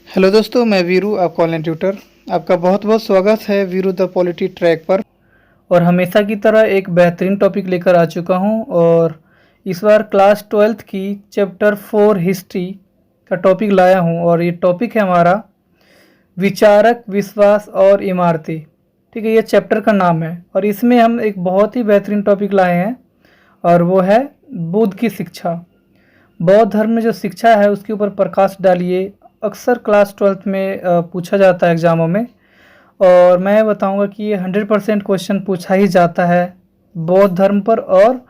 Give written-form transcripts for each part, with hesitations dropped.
Hello दोस्तों, मैं वीरू, आपका ऑनलाइन ट्यूटर। आपका बहुत बहुत स्वागत है वीरू द पॉलिटी ट्रैक पर। और हमेशा की तरह एक बेहतरीन टॉपिक लेकर आ चुका हूं और इस बार क्लास 12th की चैप्टर 4 हिस्ट्री का टॉपिक लाया हूं। और ये टॉपिक है हमारा विचारक, विश्वास और इमारतें। ठीक है, ये चैप्टर का नाम है और इसमें हम एक बहुत ही बेहतरीन टॉपिक लाए हैं और वो है बुद्ध की शिक्षा। बौद्ध धर्म में जो शिक्षा है उसके ऊपर प्रकाश डालिए। अक्सर क्लास 12th में पूछा जाता है एग्ज़ामों में, और मैं बताऊंगा कि ये 100% क्वेश्चन पूछा ही जाता है। बौद्ध धर्म पर और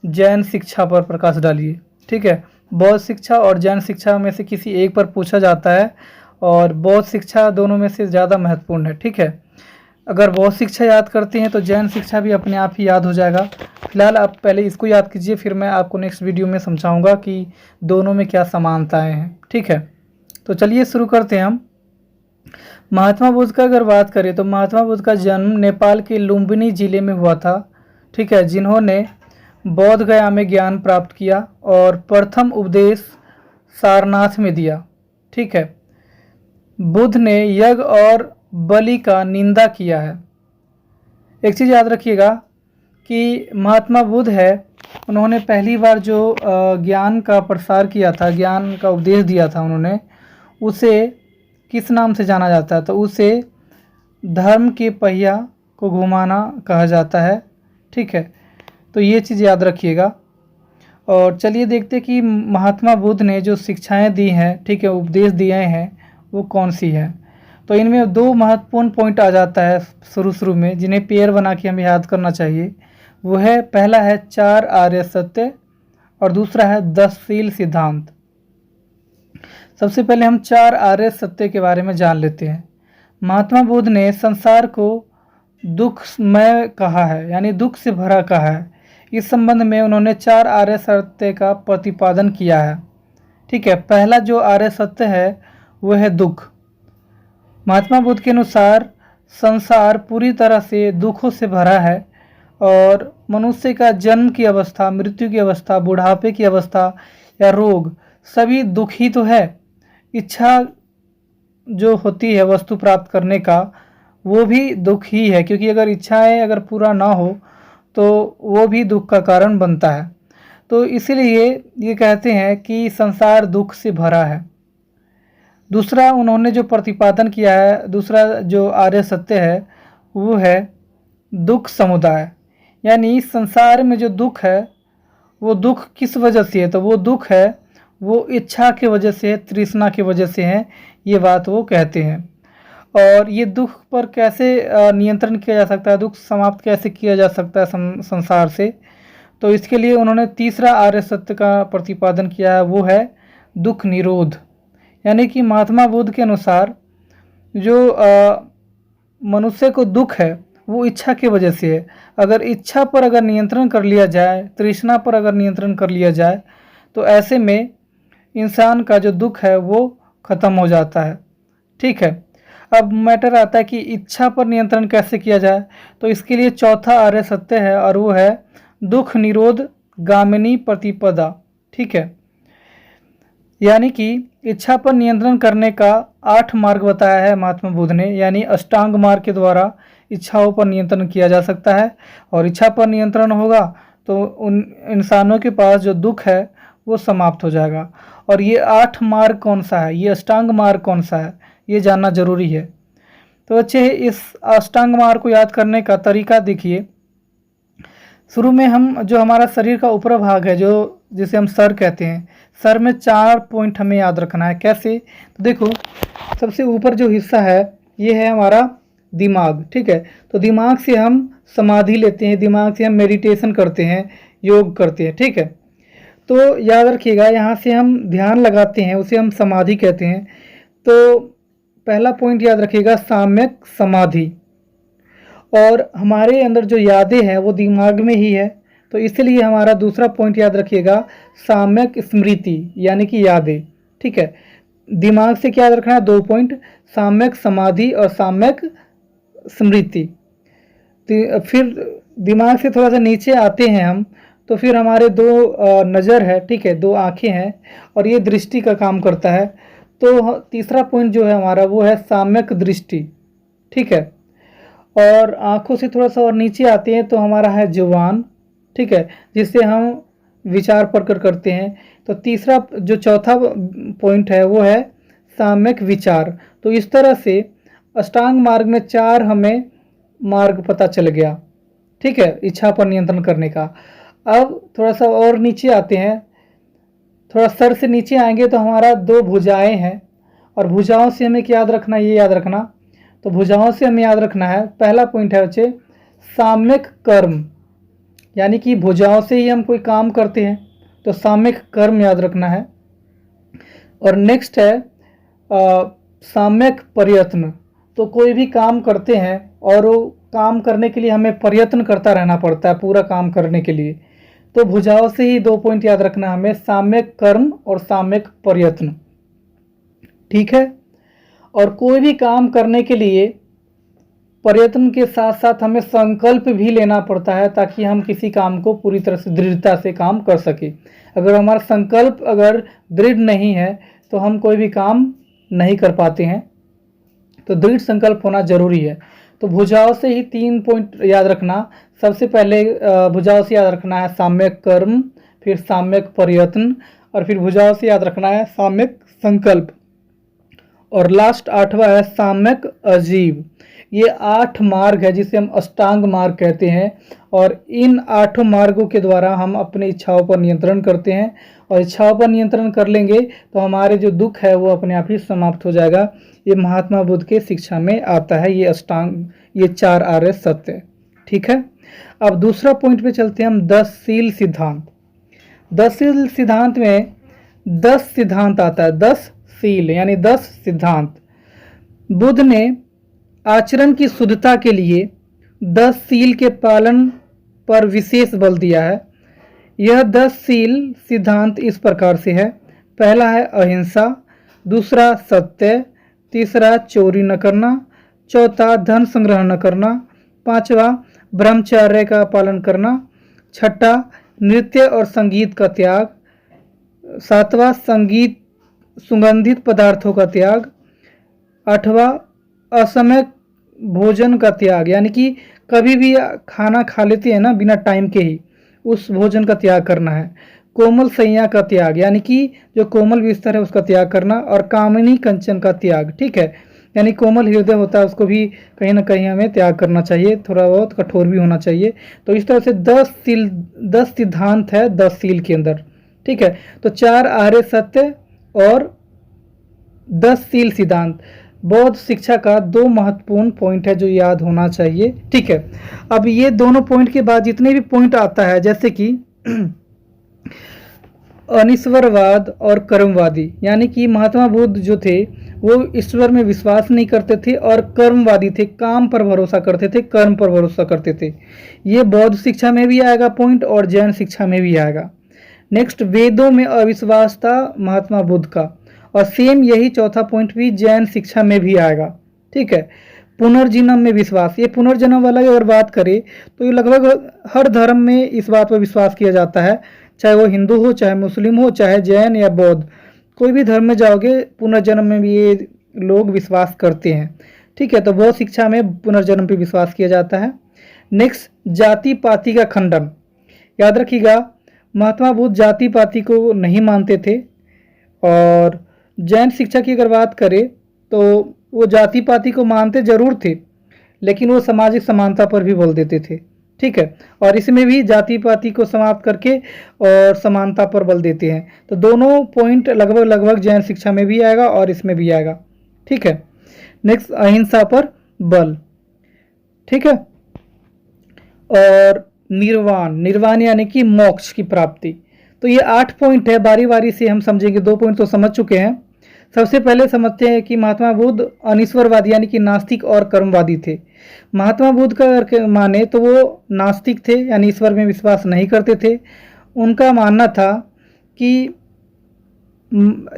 जैन शिक्षा पर प्रकाश डालिए। ठीक है, बौद्ध शिक्षा और जैन शिक्षा में से किसी एक पर पूछा जाता है और बौद्ध शिक्षा दोनों में से ज़्यादा महत्वपूर्ण है। ठीक है, अगर बौद्ध शिक्षा याद करते हैं तो जैन शिक्षा भी अपने आप ही याद हो जाएगा। फिलहाल आप पहले इसको याद कीजिए, फिर मैं आपको नेक्स्ट वीडियो में समझाऊंगा कि दोनों में क्या समानताएं हैं। ठीक है, तो चलिए शुरू करते हैं हम। महात्मा बुद्ध का अगर बात करें तो महात्मा बुद्ध का जन्म नेपाल के लुम्बिनी जिले में हुआ था। ठीक है, जिन्होंने बौद्ध गया में ज्ञान प्राप्त किया और प्रथम उपदेश सारनाथ में दिया। ठीक है, बुद्ध ने यज्ञ और बलि का निंदा किया है। एक चीज़ याद रखिएगा कि महात्मा बुद्ध है, उन्होंने पहली बार जो ज्ञान का प्रसार किया था, ज्ञान का उपदेश दिया था उन्होंने, उसे किस नाम से जाना जाता है? तो उसे धर्म के पहिया को घुमाना कहा जाता है। ठीक है, तो ये चीज़ याद रखिएगा। और चलिए देखते हैं कि महात्मा बुद्ध ने जो शिक्षाएं दी हैं, ठीक है, उपदेश दिए हैं, वो कौन सी है। तो इनमें दो महत्वपूर्ण पॉइंट आ जाता है शुरू में, जिन्हें पेयर बना के हमें याद करना चाहिए। वो है, पहला है 4 आर्य सत्य और दूसरा है 10 शील सिद्धांत। सबसे पहले हम 4 आर्य सत्य के बारे में जान लेते हैं। महात्मा बुद्ध ने संसार को दुखमय कहा है, यानी दुख से भरा कहा है। इस संबंध में उन्होंने 4 आर्य सत्य का प्रतिपादन किया है। ठीक है, पहला जो आर्य सत्य है वो है दुख। महात्मा बुद्ध के अनुसार संसार पूरी तरह से दुखों से भरा है और मनुष्य का जन्म की अवस्था, मृत्यु की अवस्था, बुढ़ापे की अवस्था या रोग, सभी दुख ही तो है। इच्छा जो होती है वस्तु प्राप्त करने का, वो भी दुख ही है, क्योंकि अगर इच्छाएं अगर पूरा ना हो तो वो भी दुख का कारण बनता है। तो इसीलिए ये कहते हैं कि संसार दुख से भरा है। दूसरा उन्होंने जो प्रतिपादन किया है, दूसरा जो आर्य सत्य है, वो है दुख समुदाय। यानी संसार में जो दुख है वो दुख किस वजह से है? तो वो दुख है वो इच्छा की वजह से है, तृष्णा की वजह से है, ये बात वो कहते हैं। और ये दुख पर कैसे नियंत्रण किया जा सकता है, दुख समाप्त कैसे किया जा सकता है संसार से, तो इसके लिए उन्होंने तीसरा आर्य सत्य का प्रतिपादन किया है, वो है दुख निरोध। यानी कि महात्मा बुद्ध के अनुसार जो मनुष्य को दुख है वो इच्छा की वजह से है। अगर इच्छा पर अगर नियंत्रण कर लिया जाए, तृष्णा पर अगर नियंत्रण कर लिया जाए, तो ऐसे में इंसान का जो दुख है वो ख़त्म हो जाता है। ठीक है, अब मैटर आता है कि इच्छा पर नियंत्रण कैसे किया जाए। तो इसके लिए चौथा आर्य सत्य है और वो है दुख निरोध गामिनी प्रतिपदा। ठीक है, यानी कि इच्छा पर नियंत्रण करने का 8 मार्ग बताया है महात्मा बुद्ध ने। यानी अष्टांग मार्ग के द्वारा इच्छाओं पर नियंत्रण किया जा सकता है, और इच्छा पर नियंत्रण होगा तो उन इंसानों के पास जो दुख है वो समाप्त हो जाएगा। और ये 8 मार्ग कौन सा है, ये अष्टांग मार्ग कौन सा है, ये जानना जरूरी है। तो अच्छे, इस अष्टांग मार्ग को याद करने का तरीका देखिए। शुरू में हम जो हमारा शरीर का ऊपर भाग है, जो जिसे हम सर कहते हैं, सर में 4 पॉइंट हमें याद रखना है। कैसे? तो देखो, सबसे ऊपर जो हिस्सा है ये है हमारा दिमाग। ठीक है, तो दिमाग से हम समाधि लेते हैं, दिमाग से हम मेडिटेशन करते हैं, योग करते हैं। ठीक है, तो याद रखिएगा, यहाँ से हम ध्यान लगाते हैं, उसे हम समाधि कहते हैं। तो पहला पॉइंट याद रखिएगा, साम्यक समाधि। और हमारे अंदर जो यादें हैं वो दिमाग में ही है, तो इसलिए हमारा दूसरा पॉइंट याद रखिएगा, साम्यक स्मृति, यानी कि यादें। ठीक है, दिमाग से क्या याद रखना है? 2 पॉइंट, साम्यक समाधि और साम्यक स्मृति। फिर दिमाग से थोड़ा सा नीचे आते हैं हम, तो फिर हमारे 2 नज़र है, ठीक है, 2 आँखें हैं और ये दृष्टि का काम करता है। तो तीसरा पॉइंट जो है हमारा वो है साम्यक दृष्टि। ठीक है, और आंखों से थोड़ा सा और नीचे आते हैं तो हमारा है जुबान। ठीक है, जिससे हम विचार प्रकट करते हैं। तो तीसरा जो चौथा पॉइंट है वो है साम्यक विचार। तो इस तरह से अष्टांग मार्ग में 4 हमें मार्ग पता चल गया। ठीक है, इच्छा पर नियंत्रण करने का। अब थोड़ा सा और नीचे आते हैं, थोड़ा सर से नीचे आएंगे तो हमारा 2 भुजाएं हैं, और भुजाओं से हमें क्या याद रखना, ये याद रखना। तो भुजाओं से हमें याद रखना है, पहला पॉइंट है बच्चे साम्यक कर्म, यानी कि भुजाओं से ही हम कोई काम करते हैं, तो साम्यक कर्म याद रखना है। और नेक्स्ट है साम्यक प्रयत्न। तो कोई भी काम करते हैं और वो काम करने के लिए हमें प्रयत्न करता रहना पड़ता है पूरा काम करने के लिए। तो भुजाओं से ही 2 पॉइंट याद रखना हमें, साम्यक कर्म और साम्यक प्रयत्न। ठीक है, और कोई भी काम करने के लिए प्रयत्न के साथ साथ हमें संकल्प भी लेना पड़ता है, ताकि हम किसी काम को पूरी तरह से दृढ़ता से काम कर सके। अगर हमारा संकल्प अगर दृढ़ नहीं है तो हम कोई भी काम नहीं कर पाते हैं। तो दृढ़ संकल्प होना जरूरी है। तो भुजाओं से ही 3 पॉइंट याद रखना। सबसे पहले भुजाओं से याद रखना है साम्यक कर्म, फिर साम्यक प्रयत्न, और फिर भुजाओं से याद रखना है साम्यक संकल्प, और लास्ट 8वां है साम्यक अजीव। ये 8 मार्ग है जिसे हम अष्टांग मार्ग कहते हैं, और इन 8 मार्गों के द्वारा हम अपनी इच्छाओं पर नियंत्रण करते हैं, और इच्छाओं पर नियंत्रण कर लेंगे तो हमारे जो दुख है वो अपने आप ही समाप्त हो जाएगा। ये महात्मा बुद्ध के शिक्षा में आता है, ये अष्टांग, ये 4 आर्य सत्य। ठीक है, अब दूसरा पॉइंट पे चलते हैं हम, 10 शील सिद्धांत। 10 शील सिद्धांत में 10 सिद्धांत आता है, 10 शील यानी 10 सिद्धांत। बुद्ध ने आचरण की शुद्धता के लिए 10 शील के पालन पर विशेष बल दिया है। यह 10 शील सिद्धांत इस प्रकार से है। पहला है अहिंसा, दूसरा सत्य, तीसरा चोरी न करना, चौथा धन संग्रह न करना, पांचवा ब्रह्मचर्य का पालन करना, छठा नृत्य और संगीत का त्याग, सातवां संगीत सुगंधित पदार्थों का त्याग, आठवां असमय भोजन का त्याग, यानी कि कभी भी खाना खा लेते हैं ना बिना टाइम के ही, उस भोजन का त्याग करना है। कोमल सैया का त्याग, यानी कि जो कोमल बिस्तर है उसका त्याग करना, और कामिनी कंचन का त्याग। ठीक है, यानी कोमल हृदय होता है उसको भी कहीं ना कहीं हमें त्याग करना चाहिए, थोड़ा बहुत कठोर भी होना चाहिए। तो इस तरह से 10 सिद्धांत है 10 शील के अंदर। ठीक है, तो 4 आर्य सत्य और 10 शील सिद्धांत बौद्ध शिक्षा का 2 महत्वपूर्ण पॉइंट है जो याद होना चाहिए। ठीक है, अब ये दोनों पॉइंट के बाद जितने भी पॉइंट आता है, जैसे कि अनिश्वरवाद और कर्मवादी, यानी कि महात्मा बुद्ध जो थे वो ईश्वर में विश्वास नहीं करते थे और कर्मवादी थे, काम पर भरोसा करते थे, कर्म पर भरोसा करते थे। ये बौद्ध शिक्षा में भी आएगा पॉइंट और जैन शिक्षा में भी आएगा। नेक्स्ट, वेदों में अविश्वास था महात्मा बुद्ध का, और सेम यही चौथा पॉइंट भी जैन शिक्षा में भी आएगा। ठीक है, पुनर्जन्म में विश्वास, ये पुनर्जन्म वाला अगर बात करें तो ये लगभग हर धर्म में इस बात पर विश्वास किया जाता है, चाहे वो हिंदू हो, चाहे मुस्लिम हो, चाहे जैन या बौद्ध, कोई भी धर्म में जाओगे पुनर्जन्म में भी ये लोग विश्वास करते हैं। ठीक है, तो बौद्ध शिक्षा में पुनर्जन्म पे विश्वास किया जाता है। नेक्स्ट, जाति पाति का खंडन। याद रखिएगा, महात्मा बुद्ध जाति पाति को नहीं मानते थे, और जैन शिक्षा की अगर बात करें तो वो जाति पाति को मानते जरूर थे, लेकिन वो सामाजिक समानता पर भी बल देते थे। ठीक है, और इसमें भी जाति पाति को समाप्त करके और समानता पर बल देते हैं। तो दोनों पॉइंट लगभग जैन शिक्षा में भी आएगा और इसमें भी आएगा। ठीक है, नेक्स्ट, अहिंसा पर बल। ठीक है, और निर्वाण यानी कि मोक्ष की प्राप्ति। तो ये 8 पॉइंट है, बारी बारी से हम समझेंगे। 2 पॉइंट तो समझ चुके हैं। सबसे पहले समझते हैं कि महात्मा बुद्ध अनिश्वरवादी यानी कि नास्तिक और कर्मवादी थे। महात्मा बुद्ध का माने तो वो नास्तिक थे, यानी ईश्वर में विश्वास नहीं करते थे। उनका मानना था कि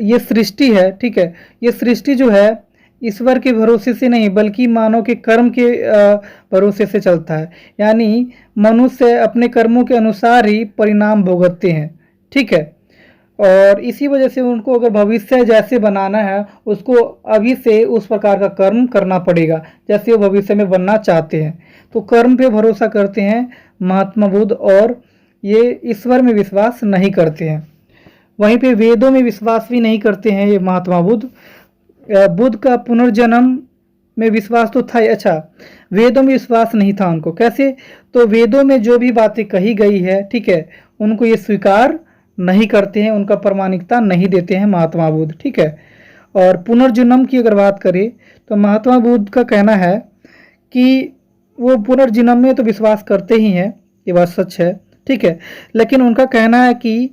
ये सृष्टि है, ठीक है, ये सृष्टि जो है ईश्वर के भरोसे से नहीं बल्कि मानव के कर्म के भरोसे से चलता है, यानी मनुष्य अपने कर्मों के अनुसार ही परिणाम भुगतते हैं। ठीक है, और इसी वजह से उनको अगर भविष्य जैसे बनाना है उसको अभी से उस प्रकार का कर्म करना पड़ेगा जैसे वो भविष्य में बनना चाहते हैं। तो कर्म पे भरोसा करते हैं महात्मा बुद्ध, और ये ईश्वर में विश्वास नहीं करते हैं। वहीं पे वेदों में विश्वास भी नहीं करते हैं ये महात्मा बुद्ध। बुद्ध का पुनर्जन्म में विश्वास तो था ही, अच्छा वेदों में विश्वास नहीं था उनको। कैसे? तो वेदों में जो भी बातें कही गई है, ठीक है, उनको ये स्वीकार नहीं करते हैं, उनका प्रामाणिकता नहीं देते हैं महात्मा बुद्ध, ठीक है। और पुनर्जन्म की अगर बात करें तो महात्मा बुद्ध का कहना है कि वो पुनर्जन्म में तो विश्वास करते ही हैं, ये बात सच है, ठीक है, लेकिन उनका कहना है कि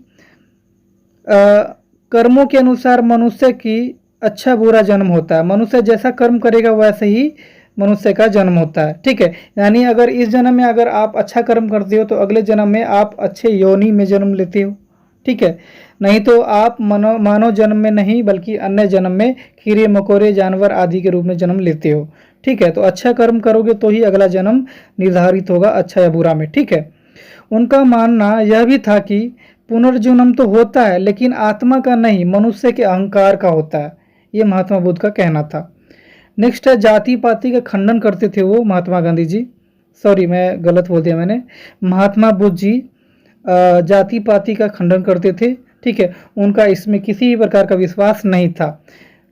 कर्मों के अनुसार मनुष्य की अच्छा बुरा जन्म होता है, मनुष्य जैसा कर्म करेगा वैसे ही मनुष्य का जन्म होता है, ठीक है। यानी अगर इस जन्म में अगर आप अच्छा कर्म करते हो तो अगले जन्म में आप अच्छे योनि में जन्म लेते हो, ठीक है। नहीं तो आप मानव जन्म में नहीं बल्कि अन्य जन्म में कीड़े मकोड़े जानवर आदि के रूप में जन्म लेते हो, ठीक है। तो अच्छा कर्म करोगे तो ही अगला जन्म निर्धारित होगा अच्छा या बुरा में, ठीक है। उनका मानना यह भी था कि पुनर्जन्म तो होता है लेकिन आत्मा का नहीं, मनुष्य के अहंकार का होता है, ये महात्मा बुद्ध का कहना था। नेक्स्ट है जाति पाति का खंडन करते थे वो महात्मा गांधी जी, सॉरी मैं गलत बोल दिया मैंने, महात्मा बुद्ध जी जाति पाति का खंडन करते थे, ठीक है। उनका इसमें किसी भी प्रकार का विश्वास नहीं था,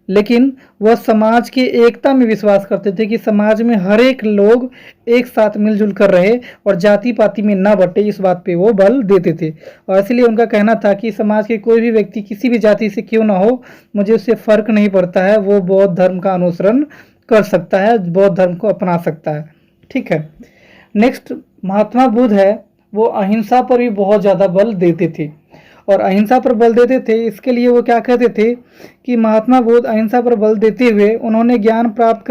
लेकिन वह समाज की एकता में विश्वास करते थे कि समाज में हर एक लोग एक साथ मिलजुल कर रहे और जाति पाति में ना बटे, इस बात पे वो बल देते थे। और इसलिए उनका कहना था कि समाज के कोई भी व्यक्ति किसी भी जाति से क्यों ना हो, मुझे उससे फर्क नहीं पड़ता है, वो बौद्ध धर्म का अनुसरण कर सकता है, बौद्ध धर्म को अपना सकता है, ठीक है। नेक्स्ट महात्मा बुद्ध है वो अहिंसा पर भी बहुत ज़्यादा बल देते थे, और अहिंसा पर बल देते थे इसके लिए वो क्या कहते थे कि महात्मा बुद्ध अहिंसा पर बल देते हुए उन्होंने ज्ञान प्राप्त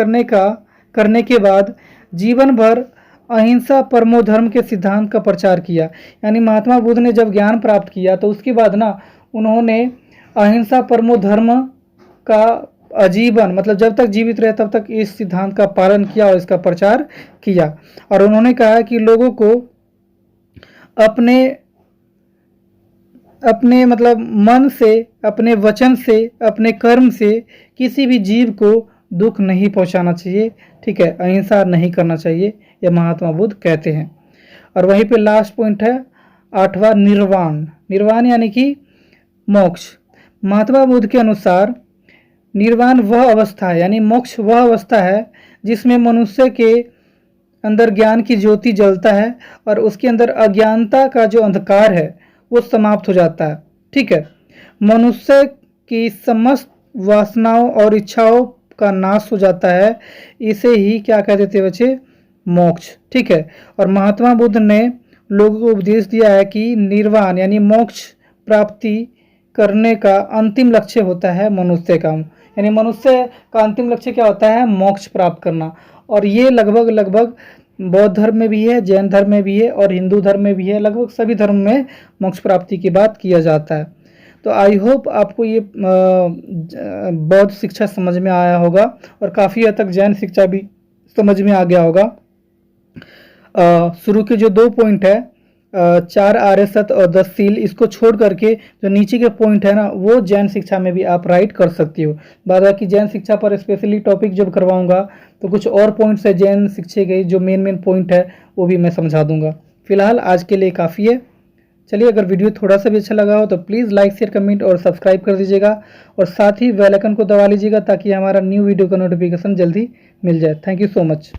करने के बाद जीवन भर अहिंसा परमो धर्म के सिद्धांत का प्रचार किया। यानी महात्मा बुद्ध ने जब ज्ञान प्राप्त किया तो उसके बाद ना उन्होंने अहिंसा परमो धर्म का आजीवन, मतलब जब तक जीवित रहे तब तक इस सिद्धांत का पालन किया और इसका प्रचार किया। और उन्होंने कहा कि लोगों को अपने मतलब मन से, अपने वचन से, अपने कर्म से किसी भी जीव को दुख नहीं पहुंचाना चाहिए, ठीक है, अहिंसा नहीं करना चाहिए, यह महात्मा बुद्ध कहते हैं। और वहीं पे लास्ट पॉइंट है 8वां निर्वाण। निर्वाण यानी कि मोक्ष। महात्मा बुद्ध के अनुसार निर्वाण वह अवस्था है, यानी मोक्ष वह अवस्था है जिसमें मनुष्य के अंदर ज्ञान की ज्योति जलता है और उसके अंदर अज्ञानता का जो अंधकार है वो समाप्त हो जाता है, ठीक है। मनुष्य की समस्त वासनाओं और इच्छाओं का नाश हो जाता है, इसे ही क्या कहते थे बच्चे? मोक्ष, ठीक है। और महात्मा बुद्ध ने लोगों को उपदेश दिया है कि निर्वाण यानी मोक्ष प्राप्ति करने का अंतिम लक्ष्य होता है मनुष्य का, यानी मनुष्य का अंतिम लक्ष्य क्या होता है? मोक्ष प्राप्त करना। और ये लगभग बौद्ध धर्म में भी है, जैन धर्म में भी है और हिंदू धर्म में भी है, लगभग सभी धर्म में मोक्ष प्राप्ति की बात किया जाता है। तो आई होप आपको ये बौद्ध शिक्षा समझ में आया होगा और काफ़ी हद तक जैन शिक्षा भी समझ में आ गया होगा। शुरू के जो 2 पॉइंट है 4 आर्य सत्य और 10 शील, इसको छोड़ करके जो नीचे के पॉइंट है ना वो जैन शिक्षा में भी आप राइट कर सकती हो। बाकी जैन शिक्षा पर स्पेशली टॉपिक जब करवाऊंगा तो कुछ और पॉइंट्स है जैन शिक्षा के जो मेन पॉइंट है वो भी मैं समझा दूंगा। फिलहाल आज के लिए काफ़ी है। चलिए, अगर वीडियो थोड़ा सा भी अच्छा लगा हो तो प्लीज़ लाइक शेयर कमेंट और सब्सक्राइब कर दीजिएगा और साथ ही बेल आइकन को दबा लीजिएगा ताकि हमारा न्यू वीडियो का नोटिफिकेशन जल्दी मिल जाए। Thank you so much.